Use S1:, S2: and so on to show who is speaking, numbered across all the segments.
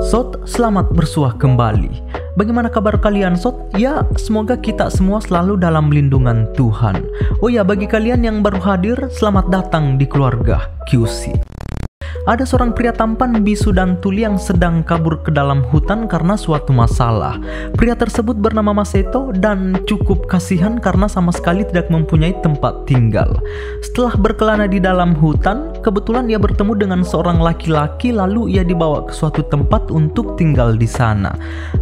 S1: Sot, selamat bersuah kembali. Bagaimana kabar kalian, Sot? Ya, semoga kita semua selalu dalam lindungan Tuhan. Oh ya, bagi kalian yang baru hadir, selamat datang di keluarga QC. Ada seorang pria tampan, bisu dan tuli yang sedang kabur ke dalam hutan karena suatu masalah. Pria tersebut bernama Maseto dan cukup kasihan karena sama sekali tidak mempunyai tempat tinggal. Setelah berkelana di dalam hutan, kebetulan ia bertemu dengan seorang laki-laki, lalu ia dibawa ke suatu tempat untuk tinggal di sana.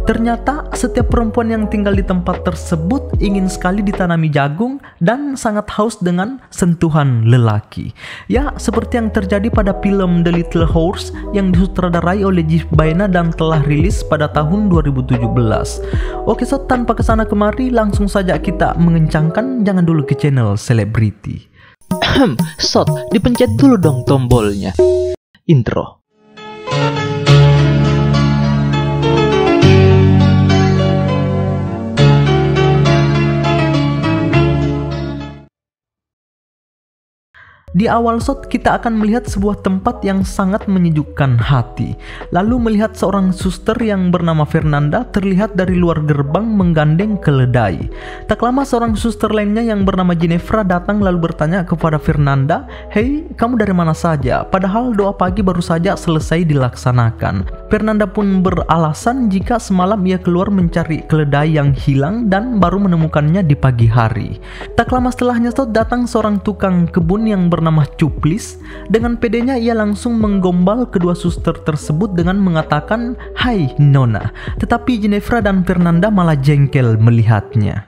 S1: Ternyata setiap perempuan yang tinggal di tempat tersebut ingin sekali ditanami jagung dan sangat haus dengan sentuhan lelaki. Ya, seperti yang terjadi pada film The Little Horse yang disutradarai oleh Jeff Baena dan telah rilis pada tahun 2017. Oke, so tanpa kesana kemari, langsung saja kita mengencangkan. Jangan dulu ke channel selebriti.
S2: Sot, dipencet dulu dong tombolnya. Intro.
S1: Di awal shot kita akan melihat sebuah tempat yang sangat menyejukkan hati. Lalu melihat seorang suster yang bernama Fernanda terlihat dari luar gerbang menggandeng keledai. Tak lama seorang suster lainnya yang bernama Ginevra datang lalu bertanya kepada Fernanda, "Hei, kamu dari mana saja? Padahal doa pagi baru saja selesai dilaksanakan." Fernanda pun beralasan jika semalam ia keluar mencari keledai yang hilang dan baru menemukannya di pagi hari. Tak lama setelahnya shot datang seorang tukang kebun yang bernama Cuplis. Dengan pedenya ia langsung menggombal kedua suster tersebut dengan mengatakan, "Hai Nona." Tetapi Ginevra dan Fernanda malah jengkel melihatnya.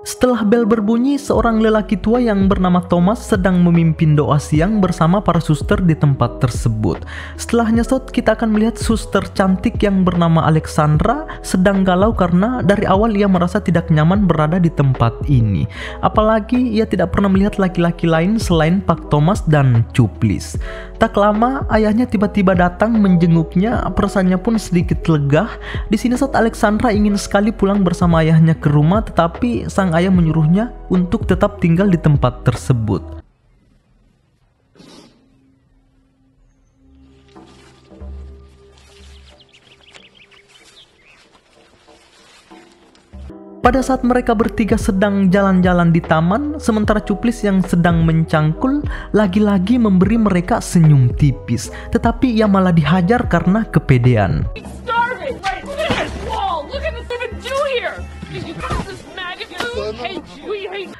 S1: Setelah bel berbunyi, seorang lelaki tua yang bernama Thomas sedang memimpin doa siang bersama para suster di tempat tersebut. Setelahnya shot kita akan melihat suster cantik yang bernama Alexandra sedang galau karena dari awal ia merasa tidak nyaman berada di tempat ini. Apalagi ia tidak pernah melihat laki-laki lain selain Pak Thomas dan Cuplis. Tak lama ayahnya tiba-tiba datang menjenguknya, perasaannya pun sedikit lega. Di sini shot Alexandra ingin sekali pulang bersama ayahnya ke rumah, tetapi sang ayah menyuruhnya untuk tetap tinggal di tempat tersebut. Pada saat mereka bertiga sedang jalan-jalan di taman, sementara Cuplis yang sedang mencangkul lagi-lagi memberi mereka senyum tipis, tetapi ia malah dihajar karena kepedean.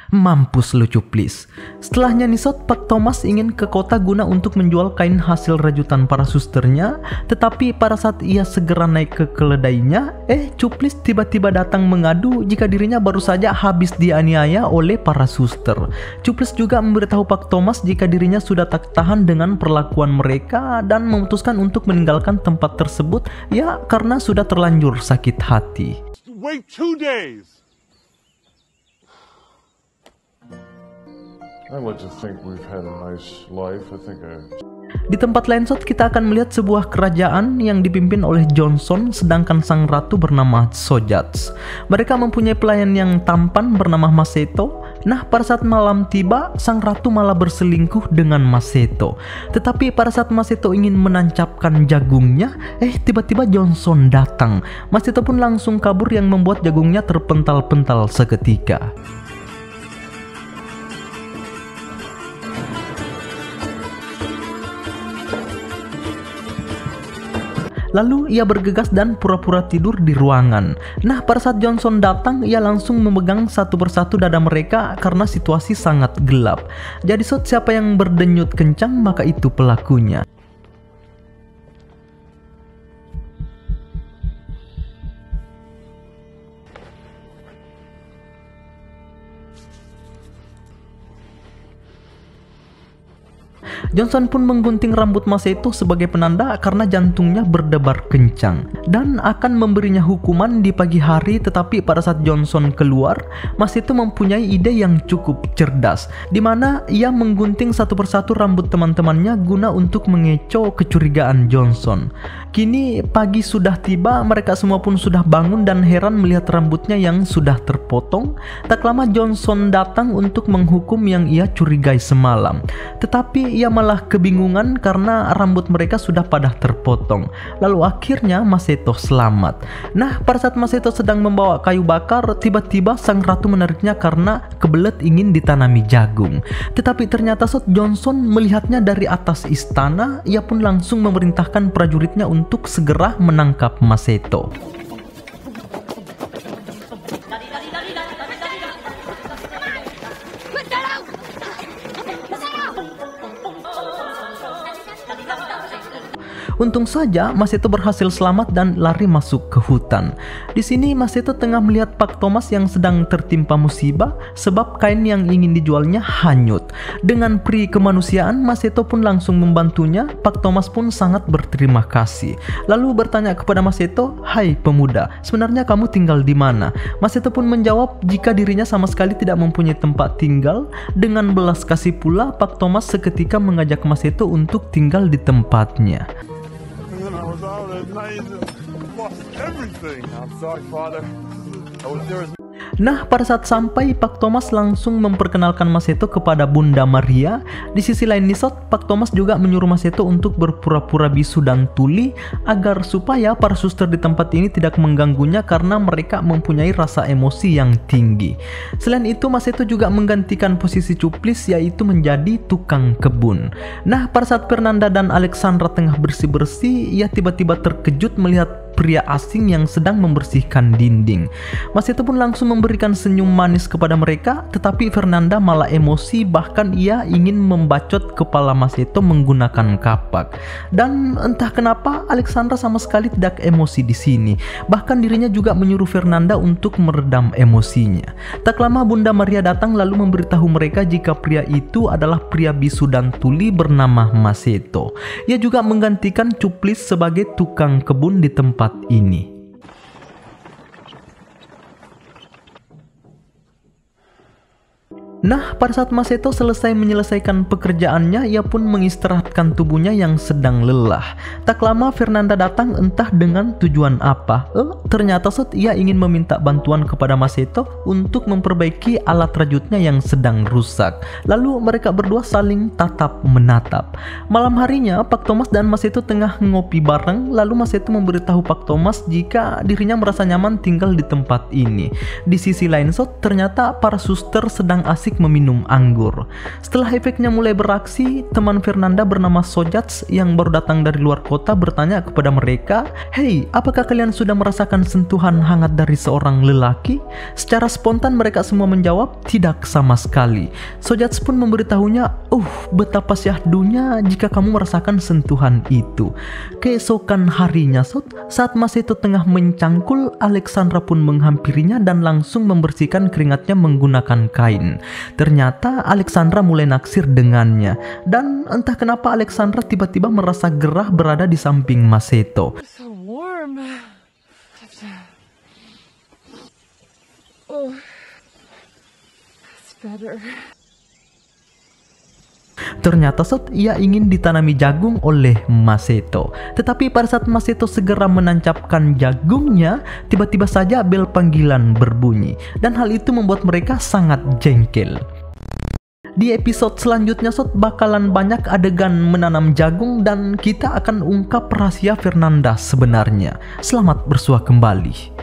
S1: Mampus lu Cuplis. Setelahnya Nisot, Pak Thomas ingin ke kota guna untuk menjual kain hasil rajutan para susternya, tetapi pada saat ia segera naik ke keledainya, Cuplis tiba-tiba datang mengadu jika dirinya baru saja habis dianiaya oleh para suster. Cuplis juga memberitahu Pak Thomas jika dirinya sudah tak tahan dengan perlakuan mereka dan memutuskan untuk meninggalkan tempat tersebut, ya karena sudah terlanjur sakit hati.
S3: Wait 2 days. I like to think we've had a nice life.
S1: Di tempat lain shot kita akan melihat sebuah kerajaan yang dipimpin oleh Johnson sedangkan sang ratu bernama Sojats. Mereka mempunyai pelayan yang tampan bernama Maseto. Nah, pada saat malam tiba, sang ratu malah berselingkuh dengan Maseto. Tetapi pada saat Maseto ingin menancapkan jagungnya, tiba-tiba Johnson datang. Maseto pun langsung kabur yang membuat jagungnya terpental-pental seketika. Lalu ia bergegas dan pura-pura tidur di ruangan. Nah, pada saat Johnson datang, ia langsung memegang satu persatu dada mereka karena situasi sangat gelap. Jadi siapa yang berdenyut kencang maka itu pelakunya. Johnson pun menggunting rambut Maseto sebagai penanda karena jantungnya berdebar kencang dan akan memberinya hukuman di pagi hari. Tetapi pada saat Johnson keluar, Maseto mempunyai ide yang cukup cerdas, di mana ia menggunting satu persatu rambut teman-temannya guna untuk mengecoh kecurigaan Johnson. Kini pagi sudah tiba, mereka semua pun sudah bangun dan heran melihat rambutnya yang sudah terpotong. Tak lama Johnson datang untuk menghukum yang ia curigai semalam. Tetapi ia malah kebingungan karena rambut mereka sudah pada terpotong. Lalu akhirnya Maseto selamat. Nah, pada saat Maseto sedang membawa kayu bakar, tiba-tiba sang ratu menariknya karena kebelet ingin ditanami jagung. Tetapi ternyata Johnson melihatnya dari atas istana. Ia pun langsung memerintahkan prajuritnya untuk segera menangkap Maseto. Untung saja Maseto berhasil selamat dan lari masuk ke hutan. Di sini Maseto tengah melihat Pak Thomas yang sedang tertimpa musibah sebab kain yang ingin dijualnya hanyut. Dengan peri kemanusiaan, Maseto pun langsung membantunya. Pak Thomas pun sangat berterima kasih. Lalu bertanya kepada Maseto, "Hai pemuda, sebenarnya kamu tinggal di mana?" Maseto pun menjawab jika dirinya sama sekali tidak mempunyai tempat tinggal. Dengan belas kasih pula, Pak Thomas seketika mengajak Maseto untuk tinggal di tempatnya.
S3: Lost everything. I'm sorry, Father.
S1: Nah, pada saat sampai, Pak Thomas langsung memperkenalkan Maseto kepada Bunda Maria. Di sisi lain nih Pak Thomas juga menyuruh Maseto untuk berpura-pura bisu dan tuli agar supaya para suster di tempat ini tidak mengganggunya karena mereka mempunyai rasa emosi yang tinggi. Selain itu, Maseto juga menggantikan posisi Cuplis, yaitu menjadi tukang kebun. Nah, pada saat Fernanda dan Alexandra tengah bersih-bersih, ia tiba-tiba terkejut melihat pria asing yang sedang membersihkan dinding. Maseto pun langsung memberikan senyum manis kepada mereka, tetapi Fernanda malah emosi, bahkan ia ingin membacot kepala Maseto menggunakan kapak. Dan entah kenapa Alexandra sama sekali tidak emosi di sini. Bahkan dirinya juga menyuruh Fernanda untuk meredam emosinya. Tak lama Bunda Maria datang lalu memberitahu mereka jika pria itu adalah pria bisu dan tuli bernama Maseto. Ia juga menggantikan Cuplis sebagai tukang kebun di tempat ini. Nah, pada saat Maseto selesai menyelesaikan pekerjaannya, ia pun mengistirahatkan tubuhnya yang sedang lelah. Tak lama Fernanda datang entah dengan tujuan apa. Ternyata ia ingin meminta bantuan kepada Maseto untuk memperbaiki alat rajutnya yang sedang rusak. Lalu mereka berdua saling tatap menatap. Malam harinya, Pak Thomas dan Maseto tengah ngopi bareng. Lalu Maseto memberitahu Pak Thomas jika dirinya merasa nyaman tinggal di tempat ini. Di sisi lain ternyata para suster sedang asik meminum anggur. Setelah efeknya mulai beraksi, teman Fernanda bernama Sojats yang baru datang dari luar kota bertanya kepada mereka, "Hei, apakah kalian sudah merasakan sentuhan hangat dari seorang lelaki?" Secara spontan mereka semua menjawab, "Tidak sama sekali." Sojats pun memberitahunya, betapa syahdunya jika kamu merasakan sentuhan itu." Keesokan harinya saat Maseto tengah mencangkul, Alexandra pun menghampirinya dan langsung membersihkan keringatnya menggunakan kain. Ternyata Alexandra mulai naksir dengannya, dan entah kenapa Alexandra tiba-tiba merasa gerah berada di samping Maseto.
S4: So warm. Oh, that's better.
S1: Ternyata ia ingin ditanami jagung oleh Maseto. Tetapi pada saat Maseto segera menancapkan jagungnya, tiba-tiba saja bel panggilan berbunyi. Dan hal itu membuat mereka sangat jengkel. Di episode selanjutnya bakalan banyak adegan menanam jagung dan kita akan ungkap rahasia Fernanda sebenarnya. Selamat bersua kembali.